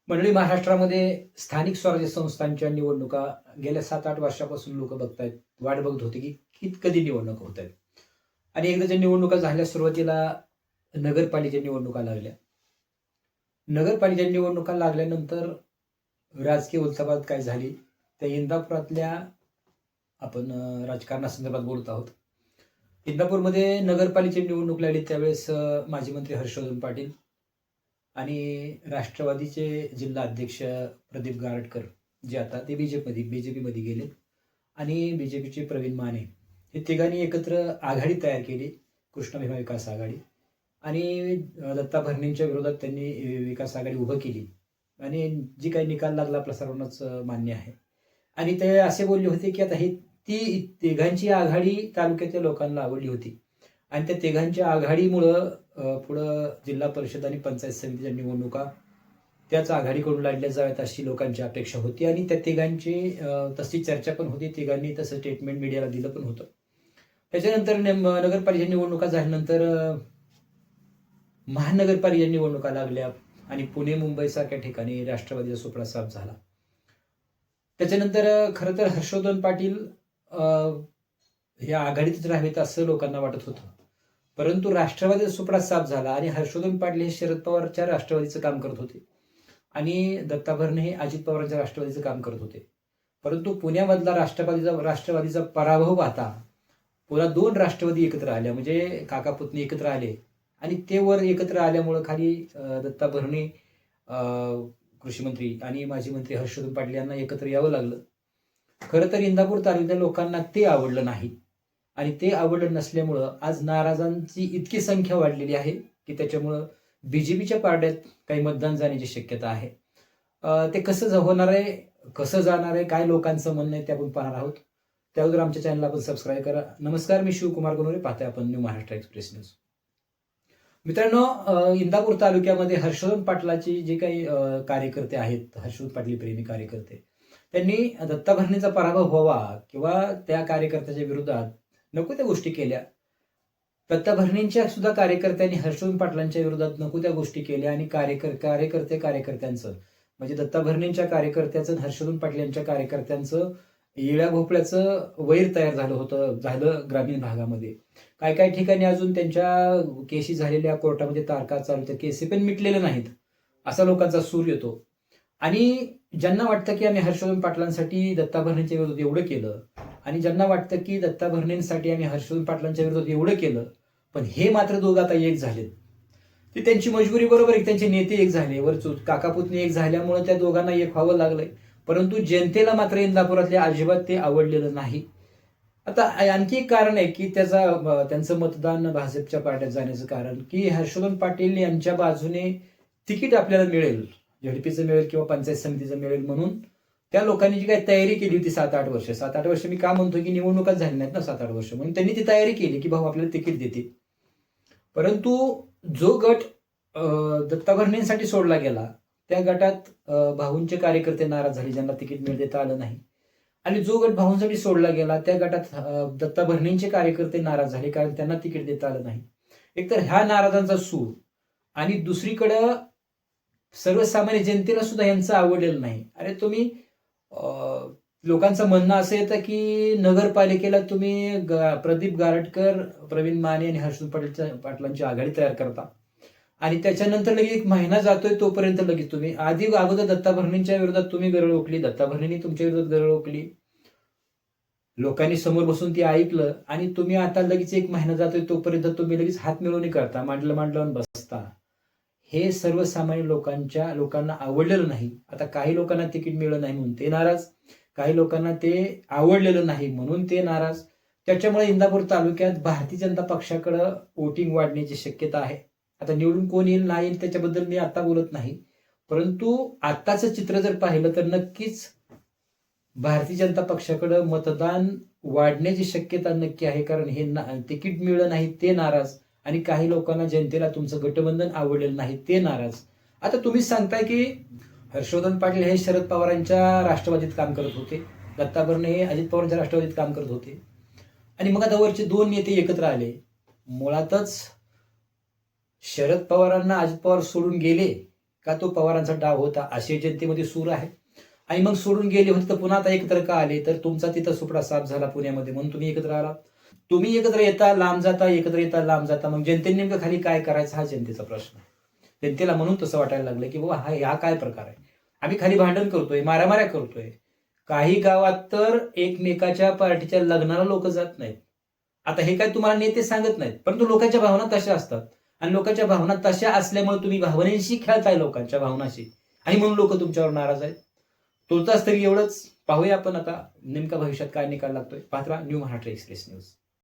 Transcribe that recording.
मंडळी, महाराष्ट्रामध्ये स्थानिक स्वराज्य संस्थांच्या निवडणुका गेल्या 7-8 वर्षापासून लोक बघतायत, वाट बघत होते की कधी निवडणुका होत आहेत. आणि एकदा ज्या निवडणुका झाल्या, सुरुवातीला नगरपालिका निवडणुका लागल्या. नगरपालिका निवडणुका लागल्यानंतर राजकीय उलथापालथ काय झाली, त्या इंदापुरातल्या आपण राजकारणासंदर्भात बोलत आहोत. इंदापूरमध्ये नगरपालिकेची निवडणूक लागली त्यावेळेस माजी मंत्री हर्षवर्धन पाटील आणि राष्ट्रवादीचे जिल्हा अध्यक्ष प्रदीप गारटकर, जे आता ते बीजेपीमध्ये गेलेत, आणि बीजेपीचे प्रवीण माने, हे तिघांनी एकत्र आघाडी तयार केली, कृष्ण भीमा विकास आघाडी. आणि दत्ता भरणेंच्या विरोधात त्यांनी विकास आघाडी उभं केली. आणि जी काही निकाल लागला आपल्या सर्वांनाच मान्य आहे. आणि ते असे बोलले होते की आता ती तिघांची आघाडी तालुक्यातल्या लोकांना आवडली होती आणि त्या तिघांच्या आघाडीमुळं पुढं जिल्हा परिषद आणि पंचायत समितीच्या निवडणुका त्याच आघाडीकडून लढल्या जाव्यात अशी लोकांची अपेक्षा होती. आणि त्या तिघांची तशी चर्चा पण होती, तिघांनी तसं स्टेटमेंट मीडियाला दिलं पण होतं. त्याच्यानंतर नगरपालिका निवडणुका झाल्यानंतर महानगरपालिका निवडणुका लागल्या आणि पुणे मुंबईसारख्या ठिकाणी राष्ट्रवादीचा सुपडा साफ झाला. त्याच्यानंतर खरं तर हर्षवर्धन पाटील या आघाडीतच राहावेत असं लोकांना वाटत होतं, परंतु राष्ट्रवादीचा सुपडा साफ झाला आणि हर्षवर्धन पाटील हे शरद पवारच्या राष्ट्रवादीचं काम करत होते आणि दत्ता भरणे हे अजित पवारांच्या राष्ट्रवादीचं काम करत होते. परंतु पुण्यामधला राष्ट्रवादीचा पराभव पाहता पुन्हा 2 राष्ट्रवादी एकत्र आल्या, म्हणजे काका पुतणी एकत्र आले आणि ते वर एकत्र आल्यामुळं खाली दत्ता भरणे कृषी मंत्री आणि माजी मंत्री हर्षवर्धन पाटील यांना एकत्र यावं लागलं. खरं तर इंदापूर तालुक्याच्या लोकांना ते आवडलं नाही आणि ते आवडलं नसल्यामुळं आज नाराजांची इतकी संख्या वाढलेली आहे की त्याच्यामुळं बीजेपीच्या पारड्यात काही मतदान जाण्याची शक्यता आहे. ते कसं होणार आहे, कसं जाणार आहे, काय लोकांचं म्हणणं आहे ते आपण पाहणार आहोत. त्यावर आमच्या चॅनलला आपण सबस्क्राईब करा. नमस्कार, मी शिवकुमार गुनोरे, पाहताय आपण न्यू महाराष्ट्र एक्सप्रेस न्यूज. मित्रांनो, इंदापूर तालुक्यामध्ये हर्षवर्धन पाटलाचे जे काही कार्यकर्ते आहेत, हर्षवर्धन पाटील प्रेमी कार्यकर्ते, त्यांनी दत्ता भरणेचा पराभव व्हावा किंवा त्या कार्यकर्त्याच्या विरोधात नको त्या गोष्टी केल्या. दत्ता भरणेंच्या सुद्धा कार्यकर्त्यांनी हर्षवर्धन पाटलांच्या विरोधात नको त्या गोष्टी केल्या आणि कार्यकर्त्यांचं म्हणजे दत्ता भरणेंच्या कार्यकर्त्याचं हर्षवर्धन पाटील यांच्या कार्यकर्त्यांचं येळ्या भोपळ्याचं वैर तयार झालं ग्रामीण भागामध्ये. काय ठिकाणी अजून त्यांच्या केसी झालेल्या कोर्टामध्ये तारखा चालू, त्या केसी पण मिटलेल्या नाहीत असा लोकांचा सूर येतो. आणि ज्यांना वाटतं की आम्ही हर्षवर्धन पाटलांसाठी दत्ता भरणेंच्या विरोधात एवढं केलं आणि ज्यांना वाटतं की दत्ता भरणेंसाठी आम्ही हर्षवर्धन पाटलांच्या विरोधात एवढं केलं, पण हे मात्र दोघं आता एक झालेत. ती त्यांची मजबुरी, बरोबर आहे, त्यांचे नेते एक झाले, काका पुतणी एक झाल्यामुळे त्या दोघांना एक व्हावं लागलंय. परंतु जनतेला मात्र इंदापुरातल्या अजिबात ते आवडलेलं नाही. आता आणखी एक कारण आहे की त्यांचं मतदान भाजपच्या पार्ट्यात जाण्याचं कारण की हर्षवर्धन पाटील यांच्या बाजूने तिकीट आपल्याला मिळेल, झडपीचं मिळेल किंवा पंचायत समितीचं मिळेल, म्हणून त्या लोकांनी जी काही तयारी केली होती 7-8 वर्ष, मी का म्हणतो की निवडणुकाच झाली नाहीत ना 7-8 वर्ष, म्हणून त्यांनी ती तयारी केली की भाऊ आपल्याला तिकीट देतील. परंतु जो गट दत्ता भरणेंसाठी सोडला गेला त्या गटात भाऊंचे कार्यकर्ते नाराज झाले, ज्यांना तिकीट मिळू देता आलं नाही. आणि जो गट भाऊंसाठी सोडला गेला त्या गटात दत्ता भरणेंचे कार्यकर्ते नाराज झाले, कारण त्यांना तिकीट देता आलं नाही. एकतर ह्या नाराजांचा सूर आणि दुसरीकडं सर्वसामान्य जनतेला सुद्धा यांचं आवडलेलं नाही. अरे तुम्ही लोकांचं म्हणणं असं येतं की नगरपालिकेला तुम्ही प्रदीप गारटकर, प्रवीण माने आणि हर्षवर्धन पाटलांची आघाडी तयार करता आणि त्याच्यानंतर लगेच 1 महिना जातोय तोपर्यंत लगेच तुम्ही अगोदर दत्ता भरणेंच्या विरोधात तुम्ही गरळ ओकली, दत्ता भरणेंनी तुमच्या विरोधात गरळ ओकली, लोकांनी समोर बसून ती ऐकलं आणि तुम्ही आता लगेच 1 महिना जातोय तोपर्यंत तुम्ही लगेच हात मिळवणी करता, मांडलं बसता. हे सर्वसामान्य लोकांना आवडलेलं नाही. आता काही लोकांना तिकीट मिळलं नाही म्हणून ते नाराज, काही लोकांना ते आवडलेलं नाही म्हणून ते नाराज. त्याच्यामुळे इंदापूर तालुक्यात भारतीय जनता पक्षाकडे वोटिंग वाढण्याची शक्यता आहे. आता निवडून कोण येईल नाही येईल त्याच्याबद्दल मी आता बोलत नाही, परंतु आत्ताचं चित्र जर पाहिलं तर नक्कीच भारतीय जनता पक्षाकडे मतदान वाढण्याची शक्यता नक्की आहे. कारण हे तिकीट मिळलं नाही ते नाराज आणि काही लोकांना जनतेला तुमचं गठबंधन आवडलेलं नाही ते नाराज. आता तुम्हीच सांगताय की हर्षवर्धन पाटील हे शरद पवारांच्या राष्ट्रवादीत काम करत होते, दत्ता भरणे हे अजित पवारांच्या राष्ट्रवादीत काम करत होते आणि मग आता वरचे 2 नेते एकत्र आले. मुळातच शरद पवारांना अजित पवार सोडून गेले का तो पवारांचा डाव होता अशी जनतेमध्ये सूर आहे. आणि मग सोडून गेले होते तर पुन्हा आता एकत्र का आले, तर तुमचा तिथं सुपडा साफ झाला पुण्यामध्ये म्हणून तुम्ही एकत्र आला. तुम्ही एकत्र येता लांब जाता, एकत्र येता लांब जाता, मग जनतेने नेमकं खाली काय करायचं हा जनतेचा प्रश्न आहे. जनतेला म्हणून तसं वाटायला लागलं की बाबा हा काय प्रकार आहे. आम्ही खाली भांडण करतोय, मारामाऱ्या करतोय. काही गावात तर एकमेकाच्या पार्टीच्या लग्नाला लोक जात नाहीत. आता हे काय तुम्हाला नेते सांगत नाहीत, परंतु लोकांच्या भावना तशा असतात. आणि लोकांच्या भावना तशा असल्यामुळे तुम्ही भावनेशी खेळताय लोकांच्या भावनाशी, आणि म्हणून लोक तुमच्यावर नाराज आहेत. तुर्तास तरी एवढंच. पाहूया आपण आता नेमका भविष्यात काय निकाल लागतोय. पाहत राहा न्यू महाराष्ट्र एक्सप्रेस न्यूज.